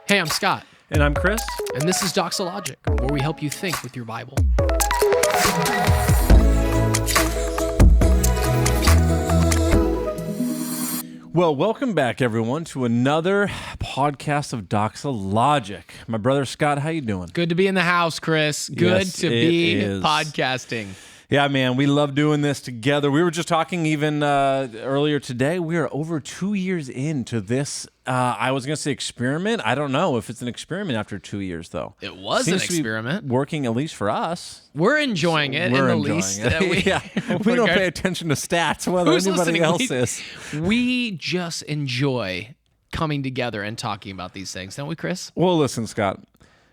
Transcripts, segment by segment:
Hey, I'm Scott. And I'm Chris. And this is Doxologic, where we help you think with your Bible. Well, welcome back, everyone, to another podcast of Doxologic. My brother Scott, how you doing? Good to be in the house, Chris. Good Yes, to be it is. podcasting. Yeah, man, we love doing this together. We were just talking even earlier today. We are over 2 years into this. I was going to say experiment. I don't know if it's an experiment after 2 years, though. It was Seems an to be experiment. working, at least for us. We're enjoying it We're in the enjoying least. it. Yeah. We don't pay attention to stats, whether Who's anybody listening? else is. We just enjoy coming together and talking about these things, don't we, Chris? Well, listen, Scott,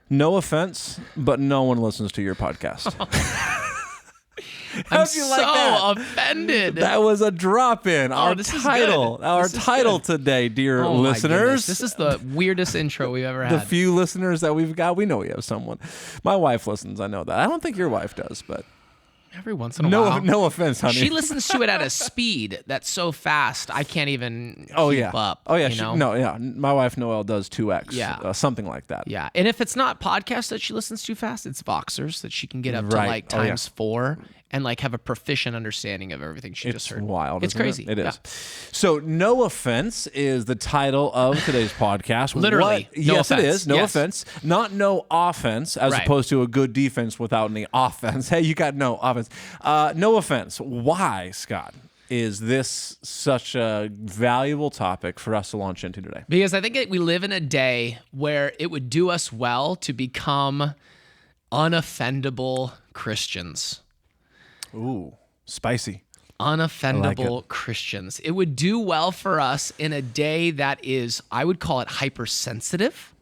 no offense, but no one listens to your podcast. I'm How'd you so like that? offended. That was a drop-in. Our this is title. good. Our This is title good. today, dear Oh, my listeners. goodness. This is the weirdest intro we've ever The had. few listeners that we've got, we know we have someone. My wife listens, I know that. I don't think your wife does, but Every once in a while. no offense, honey. She listens to it at a speed that's so fast I can't even keep up. Oh, yeah. You know? My wife Noelle does 2X. Yeah. Something like that. Yeah, and if it's not podcasts that she listens to fast, it's Voxers that she can get up to Right. like Oh, yeah. times 4 and like have a proficient understanding of everything she just It's heard. wild. It's isn't crazy. It is. Yeah. So, no offense is the title of today's podcast. Literally, no yes, offense. it is. No Yes. offense. Not no offense, as Right. opposed to a good defense without any offense. Hey, you got no offense. No offense. Why, Scott, is this such a valuable topic for us to launch into today? Because I think we live in a day where it would do us well to become unoffendable Christians. Ooh, spicy. Unoffendable Christians. It would do well for us in a day that is, I would call it hypersensitive.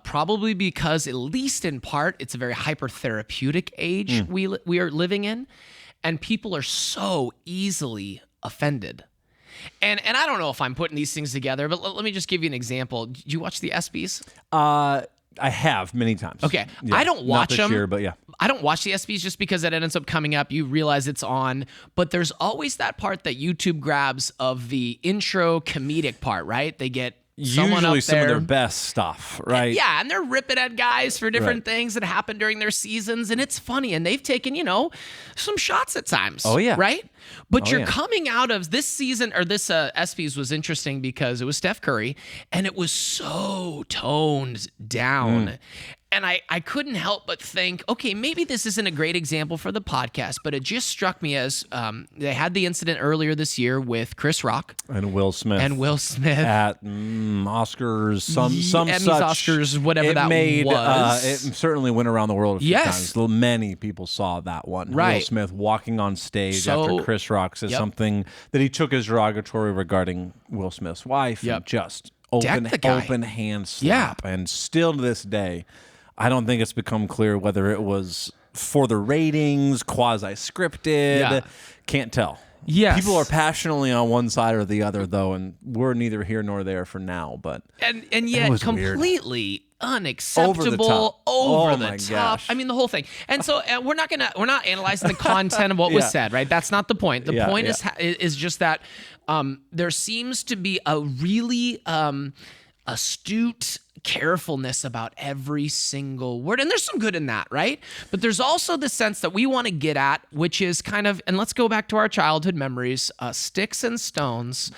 Probably because, at least in part, it's a very hypertherapeutic age we are living in, and people are so easily offended. And I don't know if I'm putting these things together, but let me just give you an example. Did you watch the ESPYs? I have many times. Okay. Yeah, I don't watch not this them. year, but yeah. I don't watch the ESPYs just because it ends up coming up. You realize it's on, but there's always that part that YouTube grabs of the intro comedic part, right? They get someone Usually up some there. of their best stuff, right? Yeah, and they're ripping at guys for different Right. things that happen during their seasons, and it's funny, and they've taken, some shots at times. Oh, yeah. Right? But Oh, you're yeah. coming out of this season, or this ESPYs was interesting because it was Steph Curry, and it was so toned down. And I couldn't help but think, okay, maybe this isn't a great example for the podcast, but it just struck me as they had the incident earlier this year with Chris Rock And Will Smith. At Oscars, some Emmys, such. Oscars, whatever it that made, was. it certainly went around the world a few Yes. times. Many people saw that one. Will Right. Smith walking on stage So- after Chris Rock says Yep. something that he took as derogatory regarding Will Smith's wife. Yep. And just Decked the guy. open hand slap. And still to this day, I don't think it's become clear whether it was for the ratings, quasi-scripted. Yeah. Can't tell. Yes. People are passionately on one side or the other, though, and we're neither here nor there for now. But and yet was weird. completely unacceptable, top. over Oh the my top. gosh. I mean, the whole thing. And so we're not analyzing the content of what was Yeah. said, right? That's not the point. The Yeah, point yeah. is just that there seems to be a really astute carefulness about every single word. And there's some good in that, right? But there's also the sense that we want to get at, which is kind of, and let's go back to our childhood memories, sticks and stones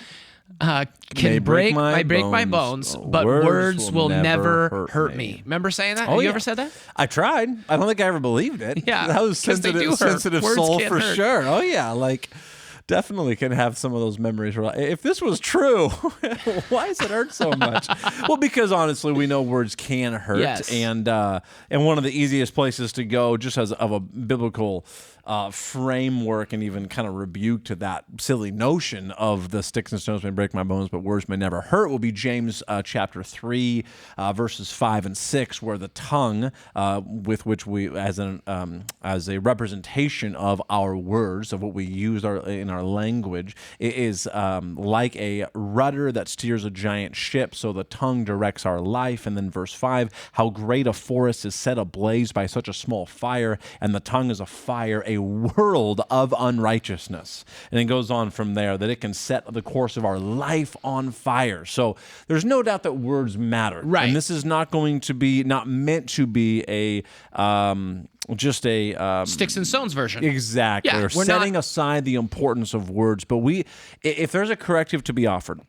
can break my bones, but words will never hurt me. Remember saying that? Have you ever said that? I tried. I don't think I ever believed it. Yeah, That was 'cause they do hurt. sensitive Words soul can't for hurt. sure. Oh, yeah. Definitely can have some of those memories. If this was true, why does it hurt so much? Well, because honestly, we know words can hurt, Yes. and one of the easiest places to go, just as of a biblical framework and even kind of rebuke to that silly notion of the sticks and stones may break my bones, but words may never hurt, will be James chapter 3, verses 5 and 6, where the tongue, with which we, as a representation of our words, of what we use in our language. It is like a rudder that steers a giant ship, so the tongue directs our life. And then verse 5, how great a forest is set ablaze by such a small fire, and the tongue is a fire, a world of unrighteousness. And it goes on from there that it can set the course of our life on fire. So there's no doubt that words matter. Right. And this is not meant to be a just a sticks and stones version. Exactly. Yeah, We're setting aside the importance of words, but if there's a corrective to be offered,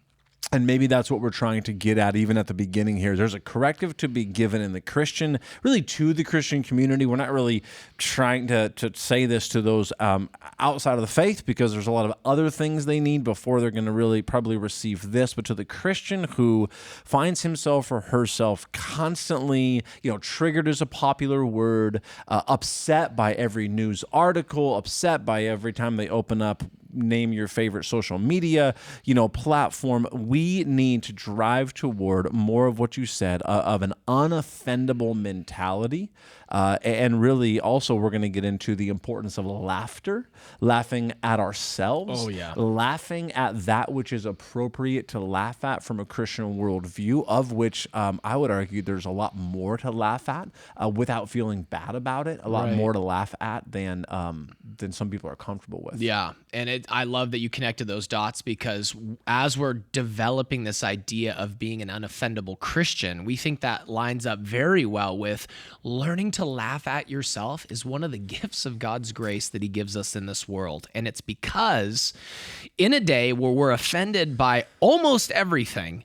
and maybe that's what we're trying to get at even at the beginning here. There's a corrective to be given in the Christian, really to the Christian community. We're not really trying to say this to those outside of the faith, because there's a lot of other things they need before they're going to really probably receive this. But to the Christian who finds himself or herself constantly, triggered as a popular word, upset by every news article, upset by every time they open up, name your favorite social media, platform. We need to drive toward more of what you said, of an unoffendable mentality. And really also we're going to get into the importance of laughter, laughing at ourselves, laughing at that which is appropriate to laugh at from a Christian worldview, of which I would argue there's a lot more to laugh at without feeling bad about it, a lot more to laugh at than some people are comfortable with. Yeah. And I love that you connected those dots, because as we're developing this idea of being an unoffendable Christian, we think that lines up very well with learning to laugh at yourself is one of the gifts of God's grace that he gives us in this world. And it's because in a day where we're offended by almost everything,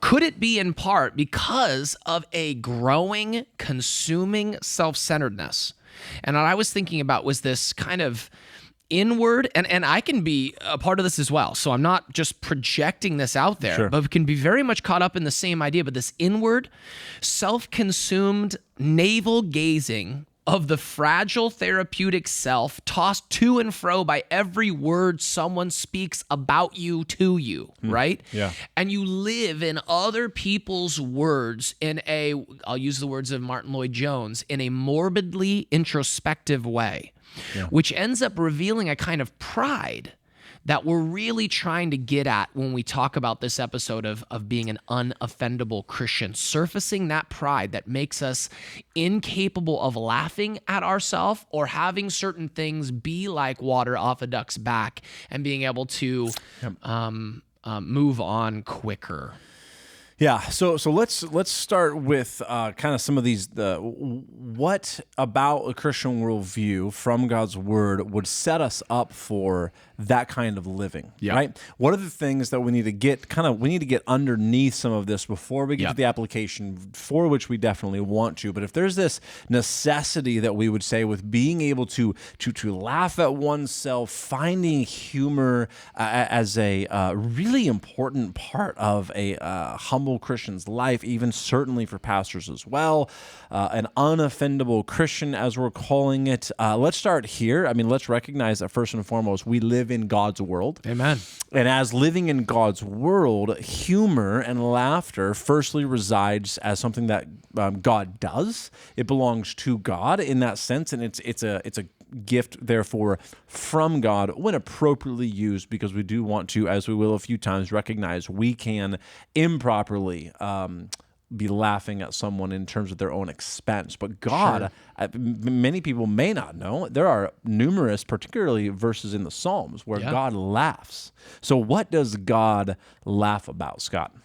could it be in part because of a growing, consuming self-centeredness? And what I was thinking about was this kind of inward, and I can be a part of this as well. So I'm not just projecting this out there, but we can be very much caught up in the same idea, but this inward, self-consumed navel gazing of the fragile therapeutic self, tossed to and fro by every word someone speaks about you to you, right? Yeah. And you live in other people's words I'll use the words of Martin Lloyd-Jones, in a morbidly introspective way, which ends up revealing a kind of pride that we're really trying to get at when we talk about this episode of being an unoffendable Christian, surfacing that pride that makes us incapable of laughing at ourselves or having certain things be like water off a duck's back and being able to move on quicker. Yeah, so let's start with kind of some of these. What about a Christian worldview from God's Word would set us up for that kind of living, right? What are the things that we need to get underneath some of this before we get to the application, for which we definitely want to. But if there's this necessity that we would say with being able to laugh at oneself, finding humor as a really important part of a humble Christian's life, even certainly for pastors as well, an unoffendable Christian, as we're calling it. Let's start here. I mean, let's recognize that first and foremost, we live in God's world. Amen. And as living in God's world, humor and laughter firstly resides as something that God does. It belongs to God in that sense, and it's a gift, therefore, from God when appropriately used, because we do want to, as we will a few times, recognize we can improperly be laughing at someone in terms of their own expense. But God, many people may not know, there are numerous, particularly verses in the Psalms, where God laughs. So what does God laugh about, Scott?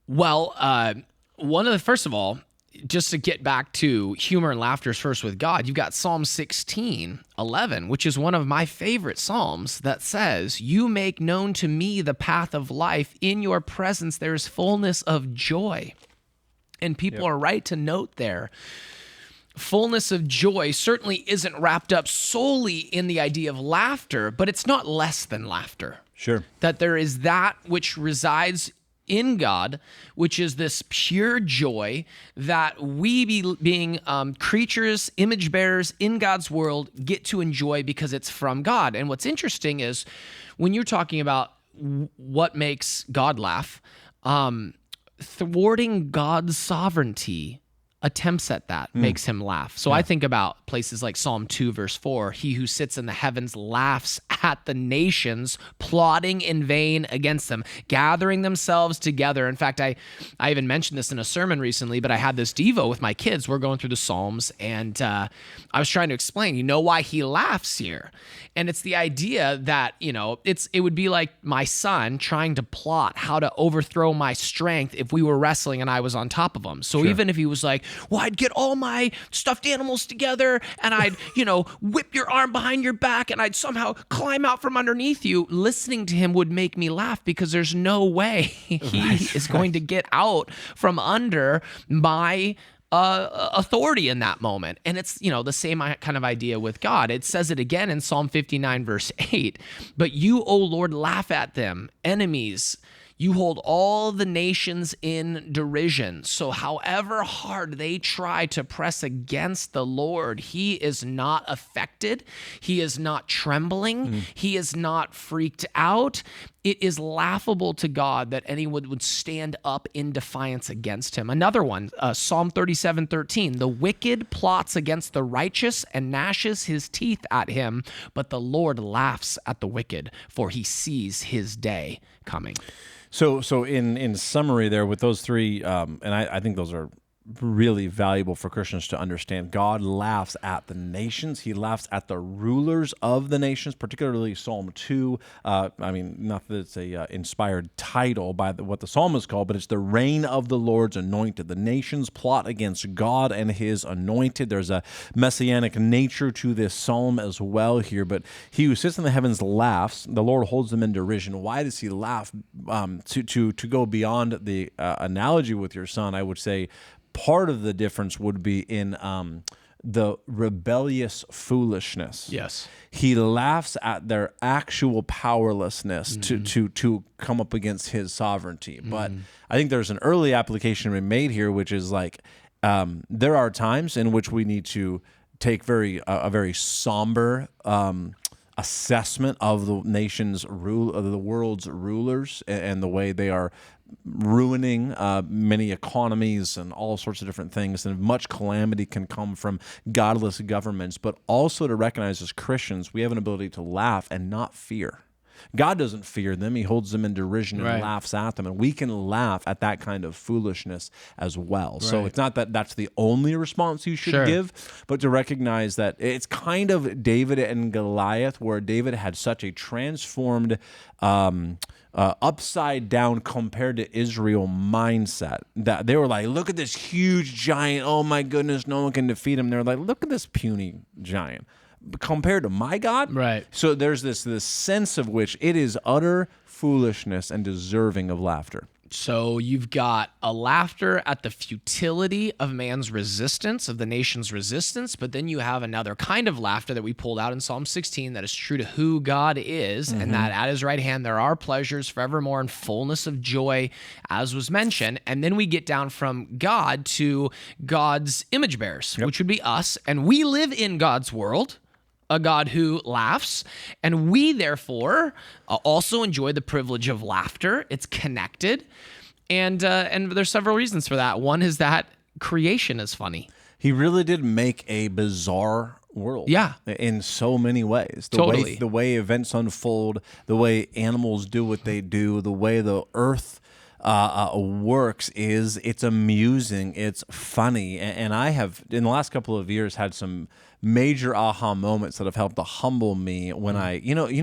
Well, first of all, just to get back to humor and laughter first with God, you've got Psalm 16:11, which is one of my favorite Psalms, that says, "You make known to me the path of life. In your presence there is fullness of joy." And people are right to note there, fullness of joy certainly isn't wrapped up solely in the idea of laughter, but it's not less than laughter. Sure. That there is that which resides in God, which is this pure joy that we, being creatures, image bearers in God's world, get to enjoy because it's from God. And what's interesting is when you're talking about what makes God laugh, thwarting God's sovereignty attempts at that makes him laugh. So I think about places like Psalm 2, verse 4, he who sits in the heavens laughs at the nations, plotting in vain against them, gathering themselves together. In fact, I even mentioned this in a sermon recently, but I had this Devo with my kids. We're going through the Psalms, and I was trying to explain, why he laughs here. And it's the idea that, it would be like my son trying to plot how to overthrow my strength if we were wrestling and I was on top of him. So even if he was like, well, I'd get all my stuffed animals together and I'd, whip your arm behind your back and I'd somehow climb out from underneath you, listening to him would make me laugh because there's no way he is going to get out from under my authority in that moment. And it's, the same kind of idea with God. It says it again in Psalm 59, verse 8, but you, O Lord, laugh at them, enemies. You hold all the nations in derision. So however hard they try to press against the Lord, he is not affected. He is not trembling. He is not freaked out. It is laughable to God that anyone would stand up in defiance against him. Another one, Psalm 37:13, the wicked plots against the righteous and gnashes his teeth at him, but the Lord laughs at the wicked, for he sees his day coming. So in summary there with those three, and I think those are really valuable for Christians to understand. God laughs at the nations. He laughs at the rulers of the nations, particularly Psalm 2. Not that it's a inspired title by what the psalm is called, but it's the reign of the Lord's anointed. The nations plot against God and his anointed. There's a messianic nature to this psalm as well here, but he who sits in the heavens laughs. The Lord holds them in derision. Why does he laugh? To go beyond the analogy with your son, I would say, part of the difference would be in the rebellious foolishness. Yes. He laughs at their actual powerlessness to come up against his sovereignty. But I think there's an early application to be made here, which is like there are times in which we need to take a very somber assessment of the nation's of the world's rulers and the way they are ruining many economies and all sorts of different things, and much calamity can come from godless governments, but also to recognize as Christians we have an ability to laugh and not fear. God doesn't fear them. He holds them in derision and laughs at them, and we can laugh at that kind of foolishness as well. So it's not that that's the only response you should give, but to recognize that it's kind of David and Goliath, where David had such a transformed upside down compared to Israel mindset that they were like, look at this huge giant. Oh my goodness, no one can defeat him. They're like, look at this puny giant compared to my God. Right. So there's this sense of which it is utter foolishness and deserving of laughter. So you've got a laughter at the futility of man's resistance, of the nation's resistance, but then you have another kind of laughter that we pulled out in Psalm 16 that is true to who God is, and that at his right hand there are pleasures forevermore and fullness of joy, as was mentioned. And then we get down from God to God's image bearers, which would be us, and we live in God's world, a God who laughs, and we therefore also enjoy the privilege of laughter. It's connected, and there's several reasons for that. One is that creation is funny. He really did make a bizarre world. Yeah. In so many ways. The way events unfold, the way animals do what they do, the way the earth works it's amusing, it's funny. And I have, in the last couple of years, had some major aha moments that have helped to humble me when I,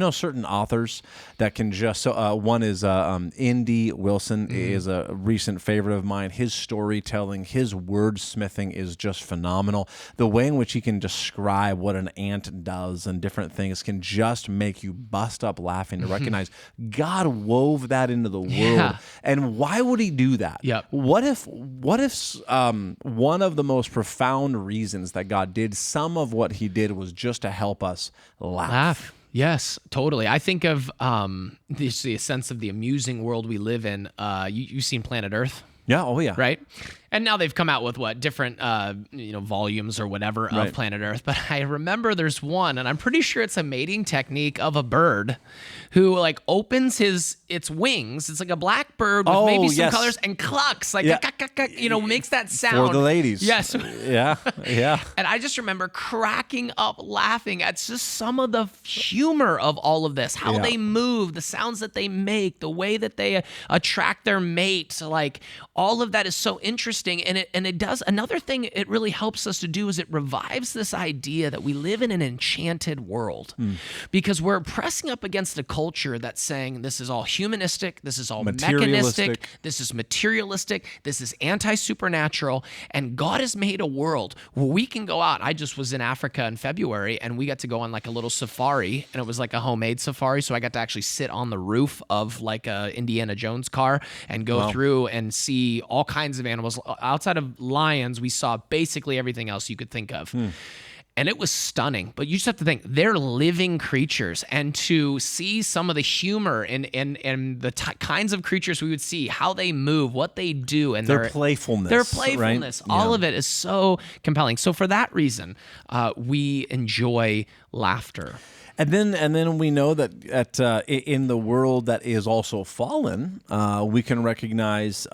certain authors that can just, so one is Indy Wilson is a recent favorite of mine. His storytelling, his wordsmithing is just phenomenal. The way in which he can describe what an ant does and different things can just make you bust up laughing to recognize God wove that into the world. Yeah. And why would he do that? Yep. What if one of the most profound reasons that God did some of what he did was just to help us laugh? Yes, totally. I think of the sense of the amusing world we live in. You've seen Planet Earth? Yeah. Oh, yeah. Right? And now they've come out with different volumes or whatever of Planet Earth. But I remember there's one, and I'm pretty sure it's a mating technique of a bird who like opens its wings. It's like a black bird with maybe some colors and clucks like makes that sound for the ladies. Yes. Yeah. And I just remember cracking up laughing at just some of the humor of all of this, how they move, the sounds that they make, the way that they attract their mate, like all of that is so interesting. And it does another thing it really helps us to do is it revives this idea that we live in an enchanted world because we're pressing up against a culture that's saying this is all humanistic, this is all mechanistic, this is materialistic, this is anti-supernatural, and God has made a world where we can go out. I just was in Africa in February and we got to go on like a little safari, and it was like a homemade safari, so I got to actually sit on the roof of like a Indiana Jones car and go through and see all kinds of animals. Outside of lions, we saw basically everything else you could think of. And it was stunning. But you just have to think, they're living creatures. And to see some of the humor and the kinds of creatures we would see, how they move, what they do, and their playfulness. Right? All of it is so compelling. So for that reason, we enjoy laughter. And then we know that in the world that is also fallen, we can recognize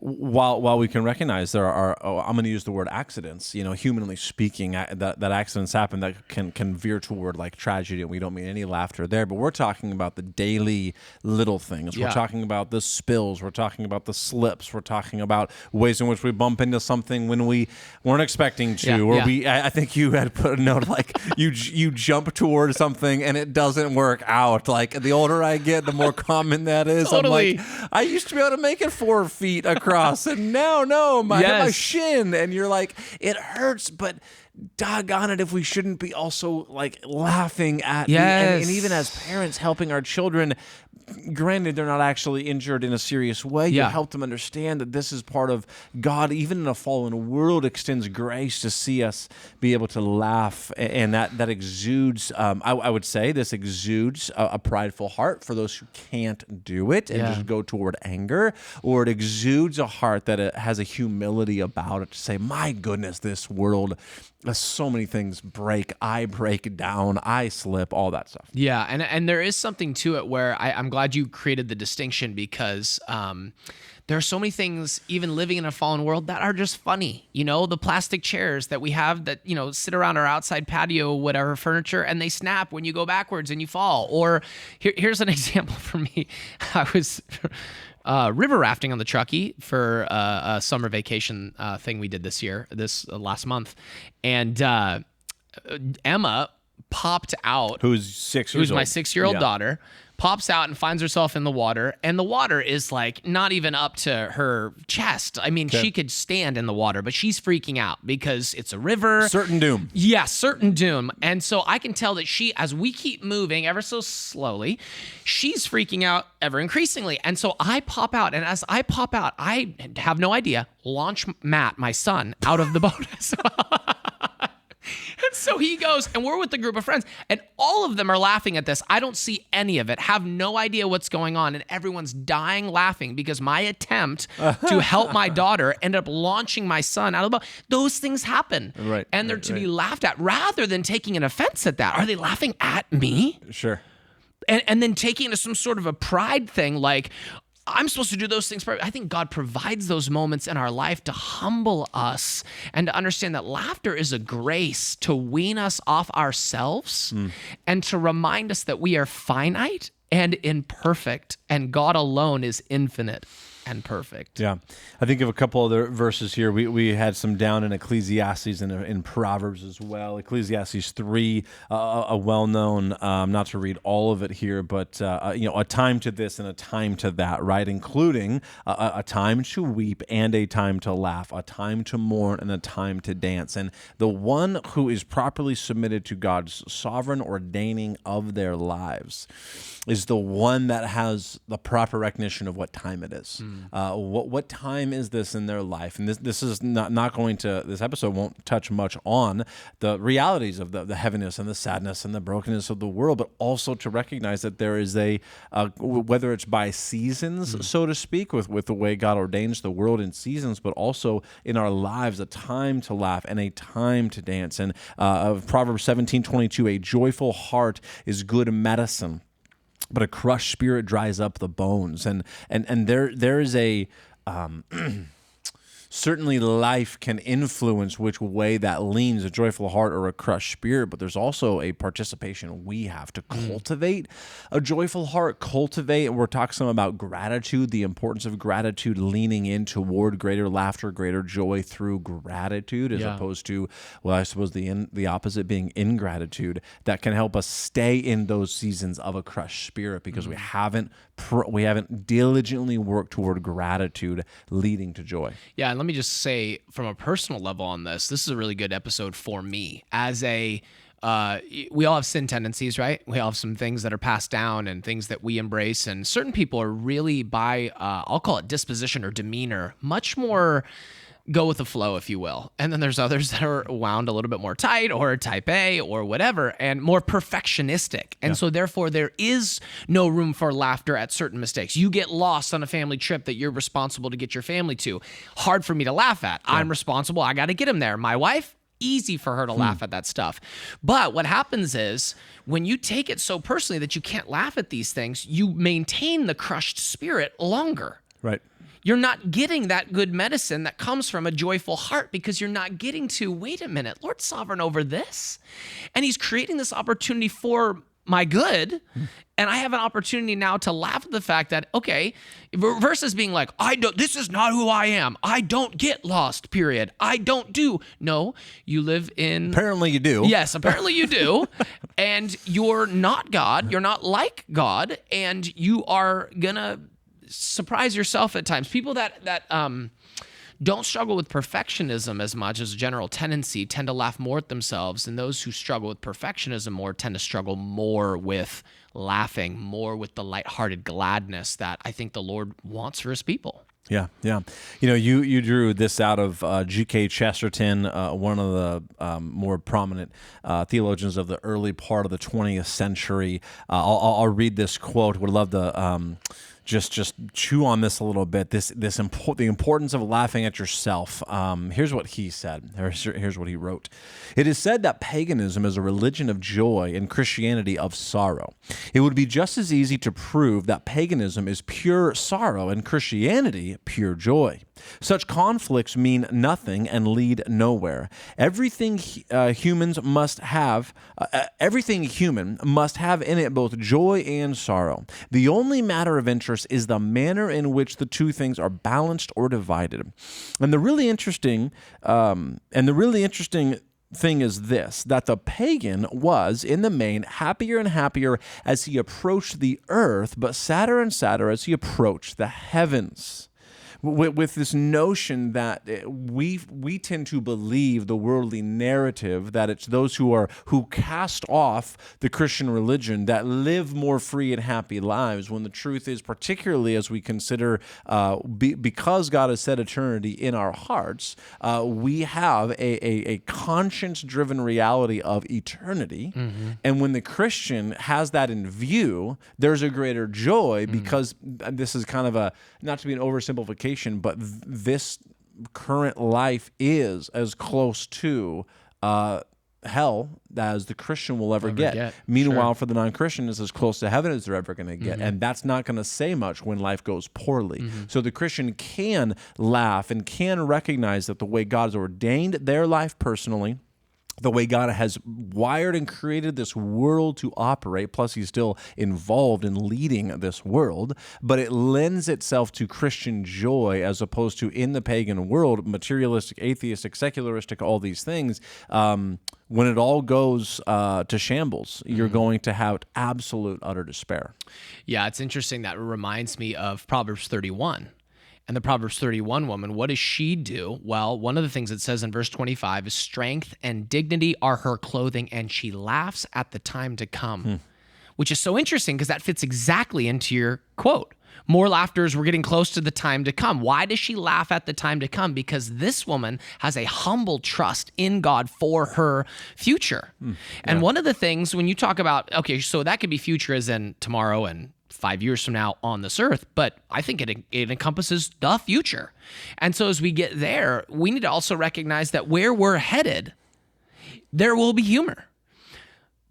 while we can recognize there are, I'm going to use the word accidents, humanly speaking, that accidents happen that can veer toward like tragedy, and we don't mean any laughter there, but we're talking about the daily little things. We're talking about the spills. We're talking about the slips. We're talking about ways in which we bump into something when we weren't expecting to, I think you had put a note like you jump toward something and it doesn't work out. Like the older I get, the more common that is. Totally. I'm like, I used to be able to make it 4 feet across, and now no, my shin, and you're like, it hurts, but doggone it if we shouldn't be also like laughing at and even as parents helping our children. Granted, they're not actually injured in a serious way. You help them understand that this is part of God, even in a fallen world, extends grace to see us be able to laugh. And that exudes, I would say, this exudes a prideful heart for those who can't do it and just go toward anger. Or it exudes a heart that it has a humility about it to say, my goodness, this world, so many things break. I break down. I slip, all that stuff. Yeah, and there is something to it where I'm glad you created the distinction because there are so many things, even living in a fallen world, that are just funny. The plastic chairs that we have that, sit around our outside patio, whatever furniture, and they snap when you go backwards and you fall. Or here's an example for me. I was river rafting on the Truckee for a summer vacation thing we did this last month. And Emma popped out. Who's 6 years old. Who's my 6-year-old daughter. Pops out and finds herself in the water, and the water is like not even up to her chest. I mean, she could stand in the water, but she's freaking out because it's a river. Certain doom. Yeah, certain doom. And so I can tell that as we keep moving ever so slowly, she's freaking out ever increasingly. And so I pop out, and as I pop out, I have no idea, launch Matt, my son, out of the boat. And so he goes, and we're with a group of friends, and all of them are laughing at this. I don't see any of it, have no idea what's going on, and everyone's dying laughing because my attempt to help my daughter ended up launching my son out of the boat. Those things happen. Right. And they're to be laughed at rather than taking an offense at that. Are they laughing at me? Sure. And then taking it to some sort of a pride thing like, I'm supposed to do those things. I think God provides those moments in our life to humble us and to understand that laughter is a grace to wean us off ourselves and to remind us that we are finite and imperfect, and God alone is infinite and perfect. Yeah. I think of a couple other verses here. We had some down in Ecclesiastes and in Proverbs as well. Ecclesiastes 3, a well-known, not to read all of it here, but a time to this and a time to that, right? Including a time to weep and a time to laugh, a time to mourn and a time to dance. And the one who is properly submitted to God's sovereign ordaining of their lives is the one that has the proper recognition of what time it is. What time is this in their life? And this is not going to, this episode won't touch much on the realities of the heaviness and the sadness and the brokenness of the world, but also to recognize that there is whether it's by seasons, so to speak, with the way God ordains the world in seasons, but also in our lives, a time to laugh and a time to dance. And Proverbs 17:22, a joyful heart is good medicine, but a crushed spirit dries up the bones. And there is a certainly life can influence which way that leans, a joyful heart or a crushed spirit, but there's also a participation we have to cultivate a joyful heart, we're talking some about gratitude, the importance of gratitude, leaning in toward greater laughter, greater joy through gratitude, as opposed to, well, I suppose the opposite being ingratitude, that can help us stay in those seasons of a crushed spirit because we haven't diligently worked toward gratitude leading to joy. Yeah, and let me just say from a personal level on this is a really good episode for me. As we all have sin tendencies, right? We all have some things that are passed down and things that we embrace. And certain people are really by, I'll call it disposition or demeanor, much more go with the flow, if you will. And then there's others that are wound a little bit more tight or type A or whatever, and more perfectionistic. And so therefore there is no room for laughter at certain mistakes. You get lost on a family trip that you're responsible to get your family to. Hard for me to laugh at. I'm responsible. I got to get them there. My wife, easy for her to laugh at that stuff. But what happens is when you take it so personally that you can't laugh at these things, you maintain the crushed spirit longer. Right. You're not getting that good medicine that comes from a joyful heart because you're not getting to, wait a minute, Lord's sovereign over this. And he's creating this opportunity for my good. And I have an opportunity now to laugh at the fact that, okay, versus being like, this is not who I am. I don't get lost, period. I don't do. No, you live in. Apparently you do. Yes, apparently you do. And you're not God. You're not like God. And you are going to surprise yourself at times. People that don't struggle with perfectionism as much as a general tendency tend to laugh more at themselves, and those who struggle with perfectionism more tend to struggle more with laughing, more with the lighthearted gladness that I think the Lord wants for his people. Yeah. You drew this out of G.K. Chesterton, one of the more prominent theologians of the early part of the 20th century. I'll read this quote. Would love to just chew on this a little bit. The importance of laughing at yourself. Here's what he said. Here's what he wrote. It is said that paganism is a religion of joy and Christianity of sorrow. It would be just as easy to prove that paganism is pure sorrow and Christianity pure joy. Such conflicts mean nothing and lead nowhere. Everything human must have in it both joy and sorrow. The only matter of interest is the manner in which the two things are balanced or divided. And the really interesting thing is this, that the pagan was, in the main, happier and happier as he approached the earth, but sadder and sadder as he approached the heavens. With this notion that we tend to believe the worldly narrative that it's those who cast off the Christian religion that live more free and happy lives, when the truth is, particularly as we consider because God has set eternity in our hearts, we have a conscience-driven reality of eternity. Mm-hmm. And when the Christian has that in view, there's a greater joy because this is kind of not to be an oversimplification, but this current life is as close to hell as the Christian will ever get. Meanwhile, for the non-Christian, it's as close to heaven as they're ever going to get. Mm-hmm. And that's not going to say much when life goes poorly. Mm-hmm. So the Christian can laugh and can recognize that the way God has ordained their life personally, the way God has wired and created this world to operate, plus he's still involved in leading this world, but it lends itself to Christian joy as opposed to in the pagan world, materialistic, atheistic, secularistic, all these things. When it all goes to shambles, you're going to have absolute, utter despair. Yeah, it's interesting. That reminds me of Proverbs 31. And the Proverbs 31 woman, what does she do? Well, one of the things it says in verse 25 is strength and dignity are her clothing, and she laughs at the time to come, which is so interesting because that fits exactly into your quote. More laughter as we're getting close to the time to come. Why does she laugh at the time to come? Because this woman has a humble trust in God for her future. And one of the things when you talk about, okay, so that could be future as in tomorrow and 5 years from now on this earth, but I think it encompasses the future. And so as we get there, we need to also recognize that where we're headed, there will be humor.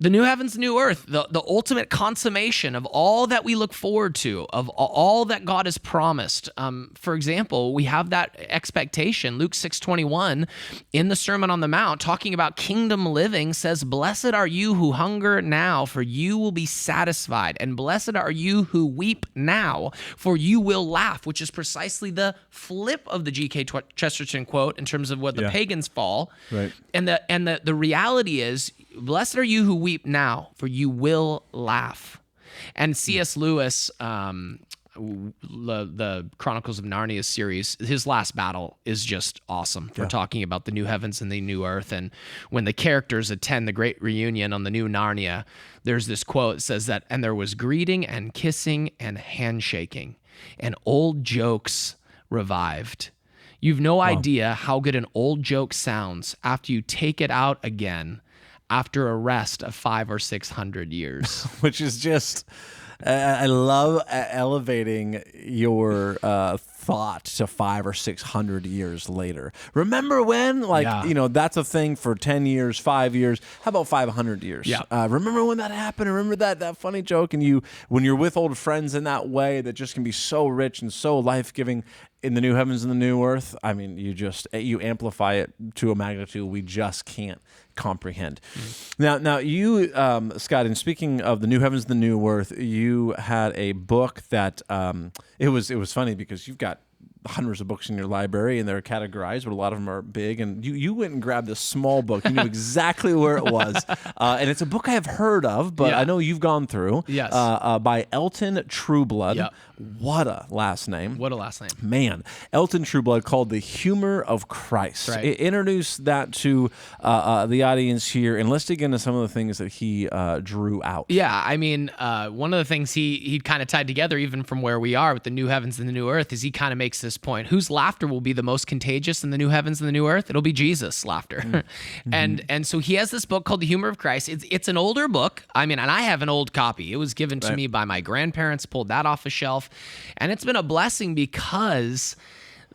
The new heavens, new earth, the ultimate consummation of all that we look forward to, of all that God has promised. For example, we have that expectation. Luke 6:21 in the Sermon on the Mount, talking about kingdom living, says, "Blessed are you who hunger now, for you will be satisfied. And blessed are you who weep now, for you will laugh," which is precisely the flip of the G.K. Chesterton quote in terms of what the pagans fall. Right. And the reality is, blessed are you who weep now, for you will laugh. And C.S. Lewis, the Chronicles of Narnia series, his last battle is just awesome for talking about the new heavens and the new earth. And when the characters attend the great reunion on the new Narnia, there's this quote that says that, "And there was greeting and kissing and handshaking, and old jokes revived." You've no idea how good an old joke sounds after you take it out again after a rest of 500 or 600 years. Which is just, I love elevating your thought to 500 or 600 years later. Remember when? That's a thing for 10 years, 5 years. How about 500 years? Yeah. Remember when that happened? Remember that funny joke? And when you're with old friends in that way, that just can be so rich and so life-giving in the new heavens and the new earth. I mean, you amplify it to a magnitude we just can't comprehend. Now you, Scott, and speaking of the new heavens and the new earth, you had a book that it was funny because you've got hundreds of books in your library and they're categorized, but a lot of them are big. And you went and grabbed this small book. You knew exactly where it was. And it's a book I have heard of, but I know you've gone through. Yes. By Elton Trueblood. Yep. What a last name. What a last name. Man, Elton Trueblood, called The Humor of Christ. Right. Introduce that to the audience here, and let's dig into some of the things that he drew out. Yeah, I mean, one of the things he kind of tied together, even from where we are with the new heavens and the new earth, is he kind of makes this point: whose laughter will be the most contagious in the new heavens and the new earth? It'll be Jesus' laughter. And so he has this book called The Humor of Christ. It's an older book. I mean, and I have an old copy. It was given to me by my grandparents. Pulled that off a shelf. And it's been a blessing because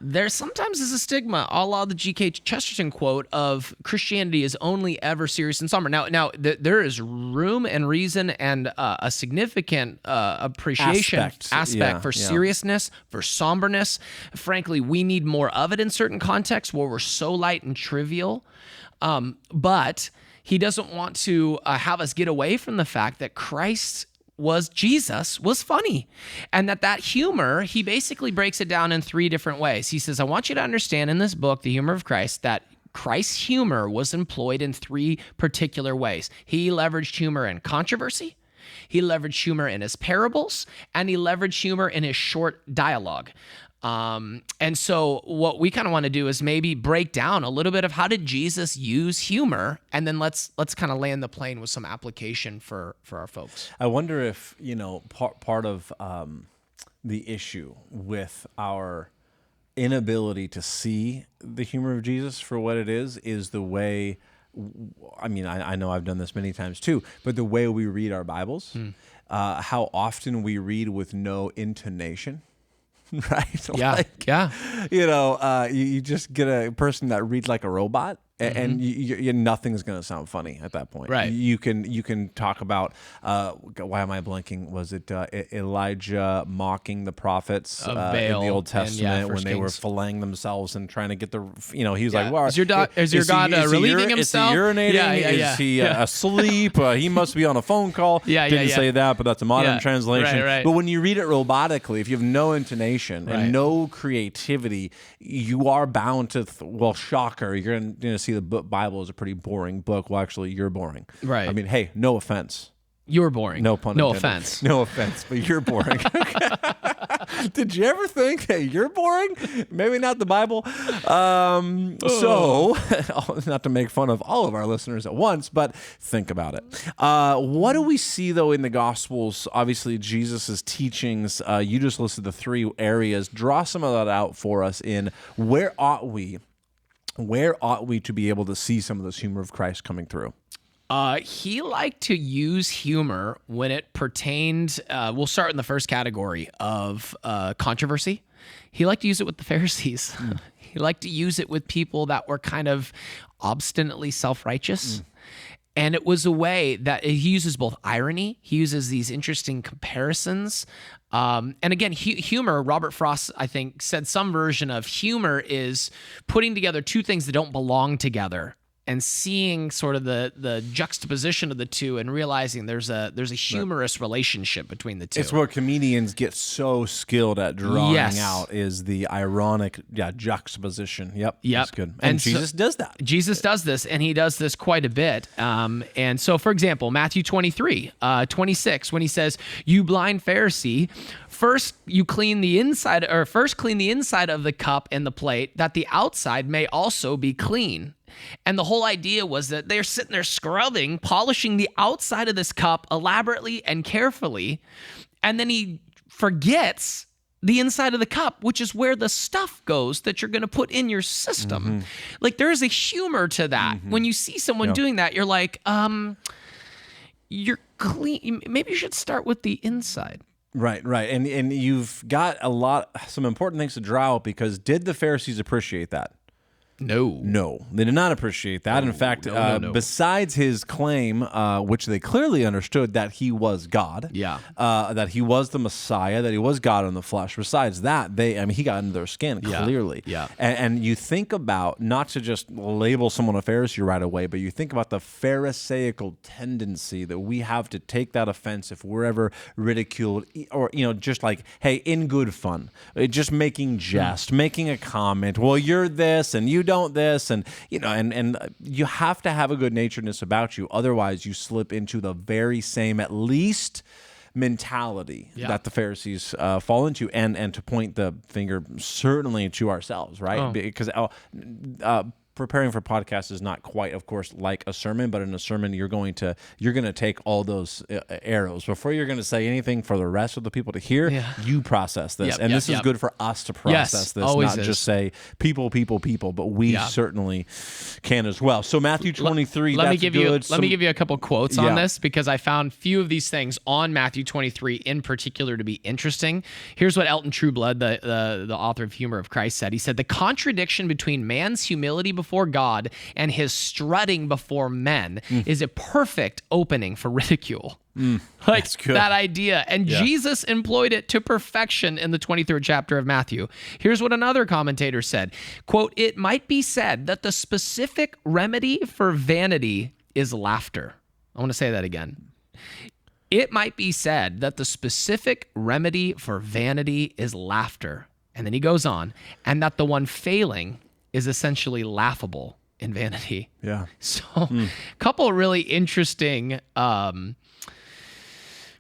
there sometimes is a stigma, a la the G.K. Chesterton quote of Christianity is only ever serious and somber. Now there is room and reason and a significant appreciation aspect for seriousness, for somberness. Frankly, we need more of it in certain contexts where we're so light and trivial. But he doesn't want to have us get away from the fact that Jesus was funny, and that humor, he basically breaks it down in three different ways. He says, I want you to understand in this book, The Humor of Christ, that Christ's humor was employed in three particular ways. He leveraged humor in controversy, he leveraged humor in his parables, and he leveraged humor in his short dialogue. And so what we kind of want to do is maybe break down a little bit of how did Jesus use humor, and then let's kind of land the plane with some application for our folks. I wonder if, part of the issue with our inability to see the humor of Jesus for what it is the way, I mean, I know I've done this many times too, but the way we read our Bibles, how often we read with no intonation. Right? You just get a person that reads like a robot, and nothing's going to sound funny at that point. Right. You can talk about, why am I blanking? Was it Elijah mocking the prophets of in Baal the Old Testament when they were Kings. filleting themselves and trying to get the, he was like, well, is your God relieving himself? Is he urinating? Is he asleep? He must be on a phone call. Didn't say that, but that's a modern translation. Right. But when you read it robotically, if you have no intonation and no creativity, you are bound to, shocker, you're going to see the Bible is a pretty boring book. Well, actually, you're boring. Right. I mean, hey, no offense. You're boring. No pun No intended. offense. No offense, but you're boring. Did you ever think that you're boring? Maybe not the Bible. So, not to make fun of all of our listeners at once, but think about it. What do we see, though, in the Gospels? Obviously, Jesus' teachings. You just listed the 3 areas. Draw some of that out for us in where ought we to be able to see some of this humor of Christ coming through? He liked to use humor when it pertained. We'll start in the first category of controversy. He liked to use it with the Pharisees. He liked to use it with people that were kind of obstinately self-righteous. And it was a way that he uses both irony. He uses these interesting comparisons. And again, humor, Robert Frost, I think, said some version of humor is putting together 2 things that don't belong together and seeing sort of the juxtaposition of the 2 and realizing there's a humorous relationship between the 2. It's where comedians get so skilled at drawing Yes. out is the ironic juxtaposition. Yep. That's good. And Jesus does that. Jesus does this, and he does this quite a bit. And so, for example, Matthew 23, 26, when he says, "You blind Pharisee, first clean the inside of the cup and the plate, that the outside may also be clean." And the whole idea was that they're sitting there scrubbing, polishing the outside of this cup elaborately and carefully. And then he forgets the inside of the cup, which is where the stuff goes that you're going to put in your system. Like, there is a humor to that. When you see someone doing that, you're like, you're clean. Maybe you should start with the inside. Right. And you've got some important things to draw out, because did the Pharisees appreciate that? No, they did not appreciate that. In fact, no. besides his claim, which they clearly understood, that he was God, that he was the Messiah, that he was God in the flesh. Besides that, he got into their skin clearly. And you think about, not to just label someone a Pharisee right away, but you think about the Pharisaical tendency that we have to take that offense if we're ever ridiculed, or just like, hey, in good fun, just making jest, making a comment. Well, you're this and you don't this, and and you have to have a good naturedness about you, otherwise you slip into the very same, at least, mentality that the Pharisees fall into, and to point the finger certainly to ourselves, right? Because preparing for podcasts is not quite, of course, like a sermon, but in a sermon you're going to take all those arrows before you're going to say anything for the rest of the people to hear. You process this, this is good for us to process this, not just say people, but we certainly can as well. So Matthew 23. Let me give you a couple quotes on this, because I found few of these things on Matthew 23 in particular to be interesting. Here's what Elton Trueblood, the author of Humor of Christ, said. He said, "The contradiction between man's humility before God and his strutting before men is a perfect opening for ridicule." Like that idea. And Jesus employed it to perfection in the 23rd chapter of Matthew. Here's what another commentator said, quote, "It might be said that the specific remedy for vanity is laughter." I want to say that again. It might be said that the specific remedy for vanity is laughter. And then he goes on, and that the one failing is essentially laughable in vanity. So a couple of really interesting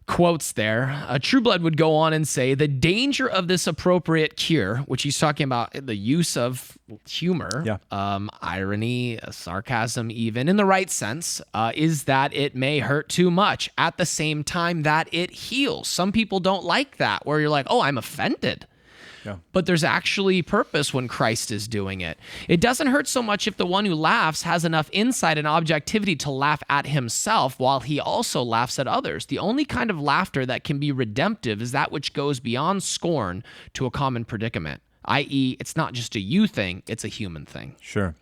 quotes there. Trueblood would go on and say, "The danger of this appropriate cure," which he's talking about the use of humor, irony, sarcasm even, in the right sense, is that it may hurt too much at the same time that it heals. Some people don't like that, where you're like, oh, I'm offended. But there's actually purpose when Christ is doing it. It doesn't hurt so much if the one who laughs has enough insight and objectivity to laugh at himself while he also laughs at others. The only kind of laughter that can be redemptive is that which goes beyond scorn to a common predicament, i.e., it's not just a you thing, it's a human thing. Sure.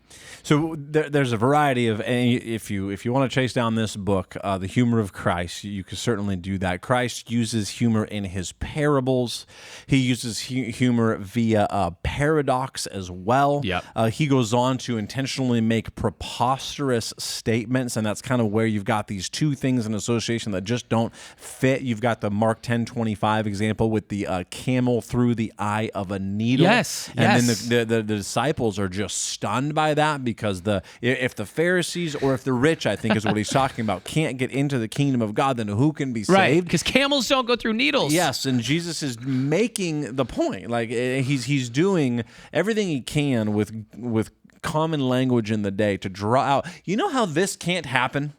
So there's a variety of, if you want to chase down this book, The Humor of Christ, you can certainly do that. Christ uses humor in his parables. He uses humor via paradox as well. He goes on to intentionally make preposterous statements, and that's kind of where you've got these two things in association that just don't fit. You've got the Mark 10:25 example with the camel through the eye of a needle. And then the disciples are just stunned by that. that because if the Pharisees or if the rich, I think is what he's talking about, can't get into the kingdom of God, then who can be Right, saved? because camels don't go through needles. Yes, and Jesus is making the point. Like he's doing everything he can with common language in the day to draw out. You know how this can't happen?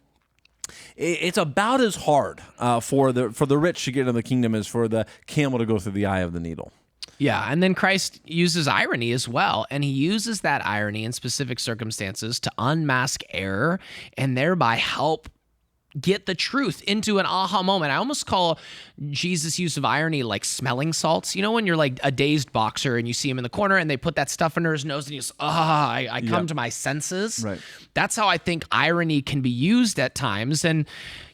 It's about as hard for the rich to get into the kingdom as for the camel to go through the eye of the needle. Yeah, and then Christ uses irony as well, and he uses that irony in specific circumstances to unmask error and thereby help get the truth into an aha moment. I almost call Jesus' use of irony like smelling salts. You know when you're like a dazed boxer and you see him in the corner and they put that stuff under his nose and he's, I come to my senses. Right. That's how I think irony can be used at times. And,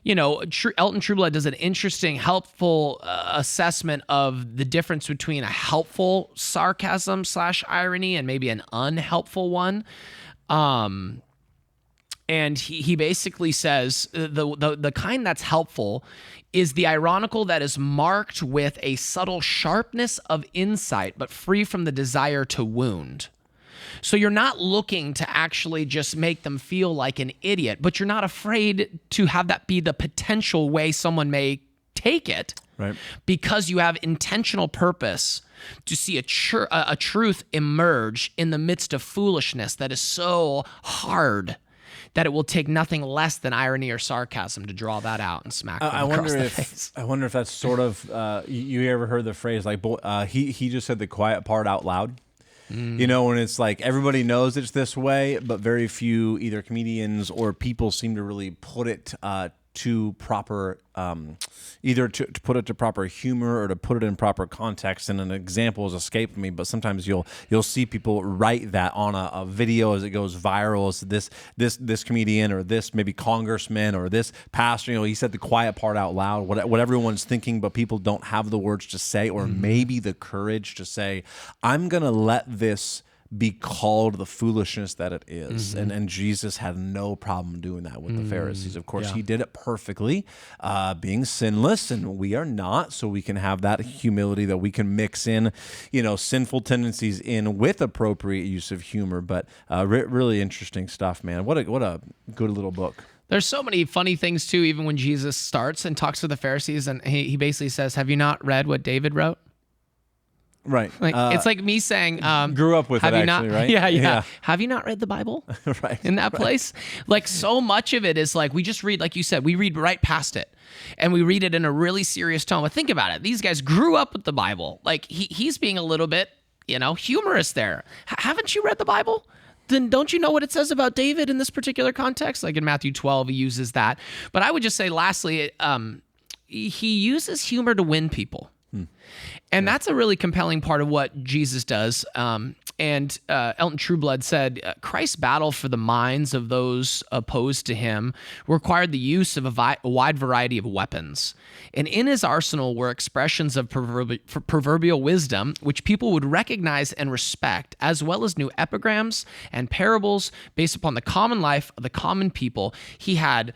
you know, Elton Trueblood does an interesting, helpful assessment of the difference between a helpful sarcasm / irony and maybe an unhelpful one. And he basically says the kind that's helpful is the ironical that is marked with a subtle sharpness of insight, but free from the desire to wound. So you're not looking to actually just make them feel like an idiot, but you're not afraid to have that be the potential way someone may take it, right? Because you have intentional purpose to see a truth emerge in the midst of foolishness that is so hard that it will take nothing less than irony or sarcasm to draw that out and smack them across the face. I wonder if that's sort of you ever heard the phrase like he just said the quiet part out loud. You know, when it's like everybody knows it's this way, but very few either comedians or people seem to really put it to proper either to put it to proper humor or to put it in proper context. And an example has escaped me, but sometimes you'll see people write that on a video as it goes viral. As this comedian or this maybe congressman or this pastor, you know, he said the quiet part out loud, what everyone's thinking, but people don't have the words to say or maybe the courage to say, I'm gonna let this be called the foolishness that it is. And Jesus had no problem doing that with the Pharisees. Of course, he did it perfectly, being sinless, and we are not, so we can have that humility that we can mix in, you know, sinful tendencies in with appropriate use of humor. But really interesting stuff, man. What a good little book. There's so many funny things, too, even when Jesus starts and talks to the Pharisees, and he basically says, have you not read what David wrote? Right. Like it's like me saying, grew up with have it, you actually, not, right? Yeah. Have you not read the Bible? Right. In that place? Like so much of it is like we just read, like you said, we read right past it. And we read it in a really serious tone. But think about it. These guys grew up with the Bible. Like he's being a little bit, you know, humorous there. Haven't you read the Bible? Then don't you know what it says about David in this particular context? Like in Matthew 12, he uses that. But I would just say, lastly, he uses humor to win people. And that's a really compelling part of what Jesus does. And Elton Trueblood said, Christ's battle for the minds of those opposed to him required the use of a wide variety of weapons. And in his arsenal were expressions of proverbial wisdom, which people would recognize and respect, as well as new epigrams and parables based upon the common life of the common people. He had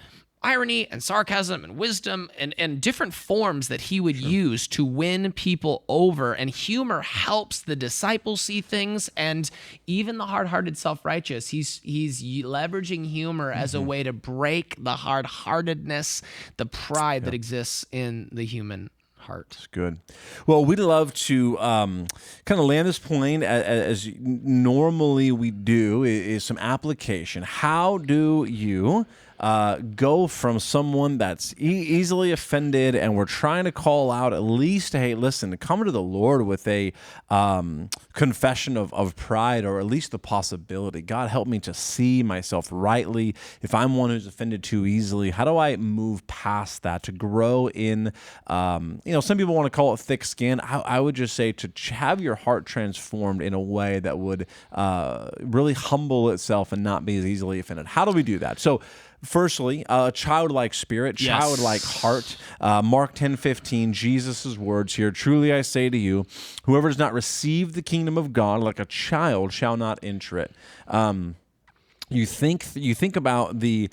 irony and sarcasm and wisdom and different forms that he would use to win people over. And humor helps the disciples see things, and even the hard-hearted self-righteous. He's leveraging humor as a way to break the hard-heartedness, the pride that exists in the human heart. It's good. Well, we'd love to kind of land this plane as normally we do is some application. How do you go from someone that's easily offended and we're trying to call out at least, hey, listen, come to the Lord with a confession of pride, or at least the possibility, God, help me to see myself rightly. If I'm one who's offended too easily, how do I move past that to grow in, some people want to call it thick skin. I would just say to have your heart transformed in a way that would really humble itself and not be as easily offended. How do we do that? So, firstly, a childlike spirit, childlike heart. Mark 10:15, Jesus' words here, truly I say to you, whoever does not receive the kingdom of God like a child shall not enter it. You think about the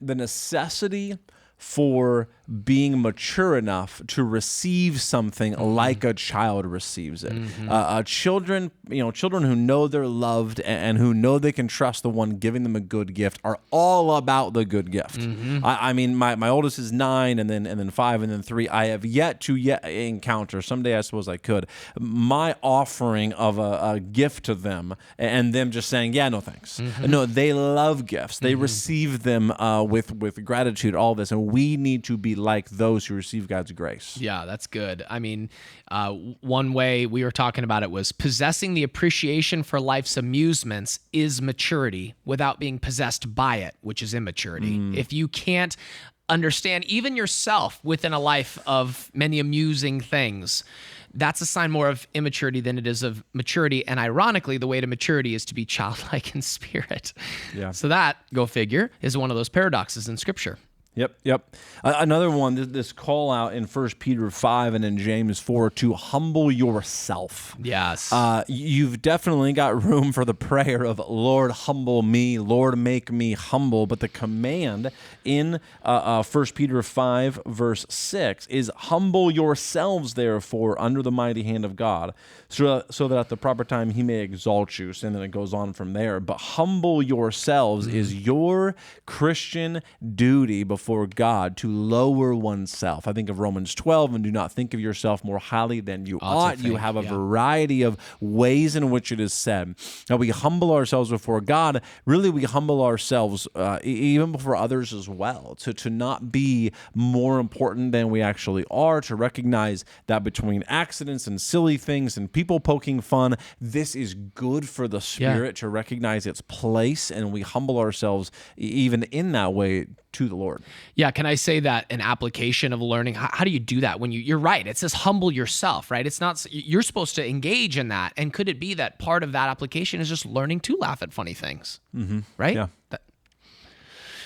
necessity for being mature enough to receive something like a child receives it. Children who know they're loved and who know they can trust the one giving them a good gift are all about the good gift. I mean, my oldest is 9, and then 5, and then 3. I have yet to encounter. Someday I suppose I could. My offering of a gift to them and them just saying, yeah, no thanks. No, they love gifts. They receive them with gratitude. All this, and we need to be like those who receive God's grace. Yeah, that's good. I mean, one way we were talking about it was possessing the appreciation for life's amusements is maturity without being possessed by it, which is immaturity. If you can't understand even yourself within a life of many amusing things, that's a sign more of immaturity than it is of maturity. And ironically, the way to maturity is to be childlike in spirit. Yeah. So that, go figure, is one of those paradoxes in Scripture. Yep. Another one, this call out in 1 Peter 5 and in James 4 to humble yourself. Yes. You've definitely got room for the prayer of, Lord, humble me, Lord, make me humble. But the command in 1 Peter 5 verse 6 is humble yourselves, therefore, under the mighty hand of God, so that at the proper time he may exalt you. And then it goes on from there. But humble yourselves is your Christian duty before God to lower oneself. I think of Romans 12, and do not think of yourself more highly than you ought. You have a variety of ways in which it is said. Now we humble ourselves before God. Really, we humble ourselves even before others as well, to not be more important than we actually are, to recognize that between accidents and silly things and people poking fun, this is good for the spirit to recognize its place, and we humble ourselves even in that way to the Lord. Yeah, can I say that an application of learning, how do you do that when you're right, it says humble yourself, right? It's not, you're supposed to engage in that. And could it be that part of that application is just learning to laugh at funny things, right? Yeah.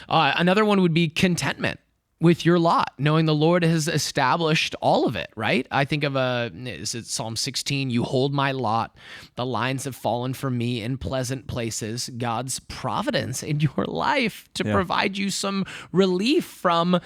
Another one would be contentment with your lot, knowing the Lord has established all of it, right? I think of is it Psalm 16, you hold my lot, the lines have fallen for me in pleasant places, God's providence in your life to provide you some relief from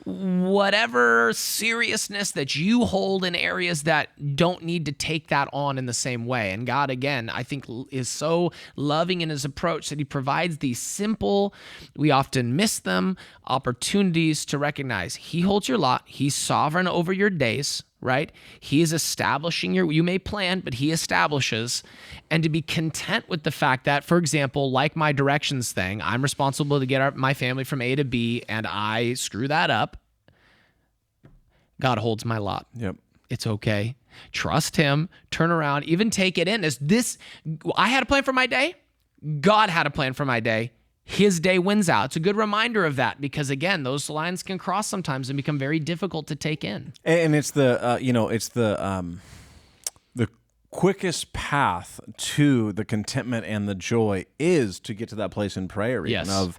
whatever seriousness that you hold in areas that don't need to take that on in the same way. And God, again, I think is so loving in his approach that he provides these simple, we often miss them, opportunities to recognize he holds your lot, he's sovereign over your days, right? He is establishing you may plan, but he establishes, and to be content with the fact that, for example, like my directions thing, I'm responsible to get my family from A to B, and I screw that up. God holds my lot. Yep. It's okay. Trust him, turn around, even take it in as this, I had a plan for my day. God had a plan for my day. His day wins out. It's a good reminder of that because, again, those lines can cross sometimes and become very difficult to take in. And it's the the quickest path to the contentment and the joy is to get to that place in prayer. Even of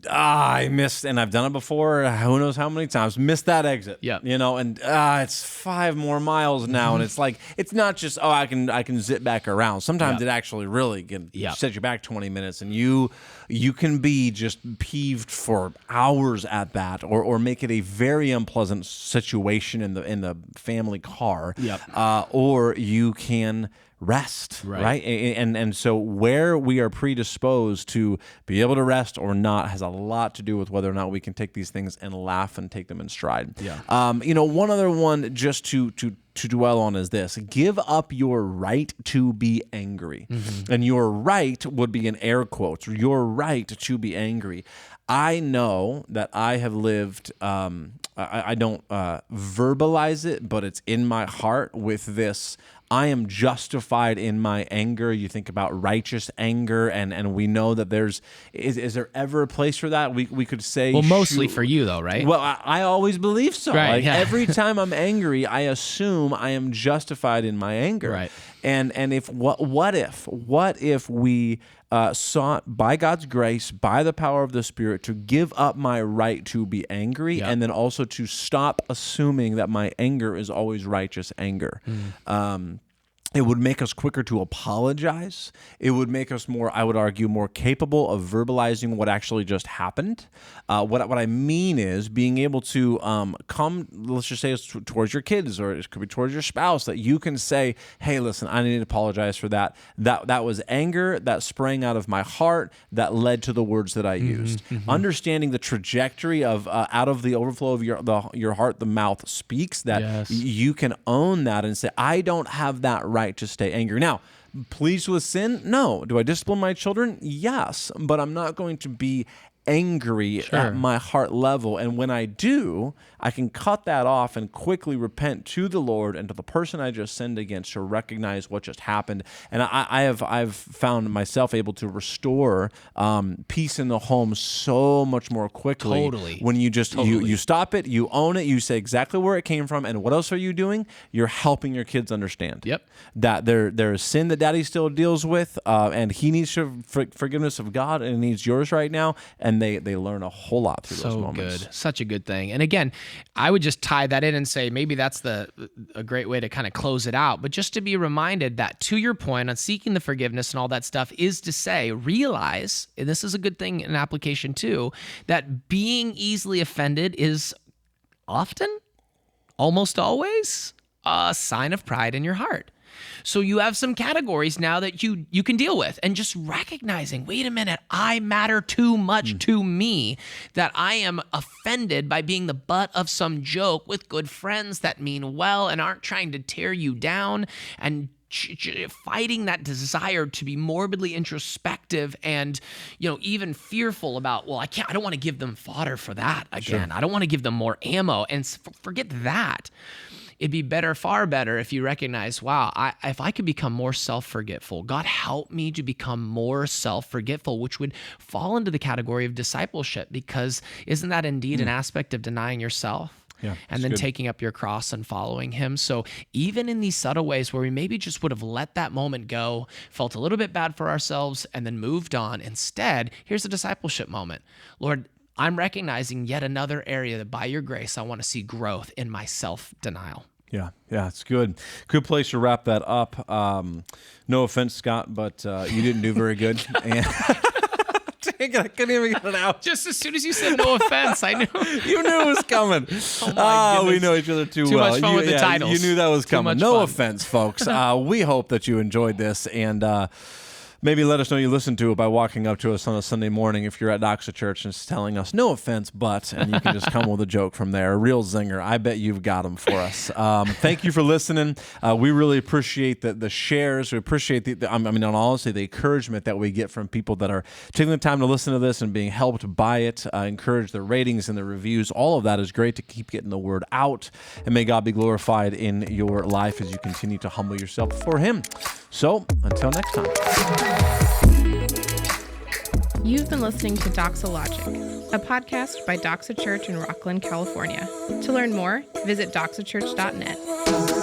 I missed, and I've done it before. Who knows how many times? Missed that exit. Yeah. And it's 5 more miles now, and it's like it's not just I can zip back around. Sometimes it actually really can set you back 20 minutes, and you can be just peeved for hours at that, or make it a very unpleasant situation in the family car. Or you can rest, right? And so where we are predisposed to be able to rest or not has a lot to do with whether or not we can take these things and laugh and take them in stride. One other one just to dwell on is this: give up your right to be angry. And your right would be in air quotes, your right to be angry. I know that I have lived, I don't verbalize it, but it's in my heart with this: I am justified in my anger. You think about righteous anger, and we know that is there ever a place for that? We could say, well, mostly for you though, right? Well, I always believe so. Right, every time I'm angry, I assume I am justified in my anger. Right. And if what if we sought by God's grace, by the power of the Spirit, to give up my right to be angry, and then also to stop assuming that my anger is always righteous anger. It would make us quicker to apologize. It would make us more, I would argue, more capable of verbalizing what actually just happened. What I mean is being able to come, let's just say it's towards your kids, or it could be towards your spouse, that you can say, hey, listen, I need to apologize for that. That was anger that sprang out of my heart that led to the words that I used. Understanding the trajectory of out of the overflow of your heart, the mouth speaks, that you can own that and say, I don't have that right to stay angry. Now, pleased with sin? No. Do I discipline my children? Yes. But I'm not going to be angry at my heart level. And when I do, I can cut that off and quickly repent to the Lord and to the person I just sinned against, to recognize what just happened. And I've found myself able to restore peace in the home so much more quickly. Totally. When you just you stop it, you own it, you say exactly where it came from, and what else are you doing? You're helping your kids understand that there is sin that Daddy still deals with, and he needs forgiveness of God, and he needs yours right now. And they learn a whole lot through those moments. So good. Such a good thing. And again, I would just tie that in and say maybe that's a great way to kind of close it out. But just to be reminded that, to your point on seeking the forgiveness and all that stuff, is to say, realize, and this is a good thing in application too, that being easily offended is often, almost always, a sign of pride in your heart. So you have some categories now that you can deal with, and just recognizing, wait a minute, I matter too much to me, that I am offended by being the butt of some joke with good friends that mean well and aren't trying to tear you down, and fighting that desire to be morbidly introspective and, even fearful about, well, I don't want to give them fodder for that again. I don't want to give them more ammo, and forget that. It'd be far better if you recognize, wow, if I could become more self-forgetful, God help me to become more self-forgetful, which would fall into the category of discipleship, because isn't that indeed an aspect of denying yourself? And then taking up your cross and following him. So even in these subtle ways where we maybe just would have let that moment go, felt a little bit bad for ourselves, and then moved on, instead, here's a discipleship moment. Lord, I'm recognizing yet another area that by your grace, I want to see growth in my self-denial. Yeah, it's good. Good place to wrap that up. No offense, Scott, but you didn't do very good. And dang it, I couldn't even get it out. Just as soon as you said no offense, I knew. You knew it was coming. Oh my goodness. We know each other too well. Too much fun with the titles. You knew that was coming. No fun. offense, folks. We hope that you enjoyed this, and maybe let us know you listened to it by walking up to us on a Sunday morning if you're at Doxa Church and telling us, no offense, but, and you can just come with a joke from there. A real zinger. I bet you've got them for us. Thank you for listening. We really appreciate the shares. We appreciate honestly, the encouragement that we get from people that are taking the time to listen to this and being helped by it. Encourage the ratings and the reviews. All of that is great to keep getting the word out. And may God be glorified in your life as you continue to humble yourself before him. So, until next time. You've been listening to Doxologic, a podcast by Doxa Church in Rocklin, California. To learn more, visit doxachurch.net.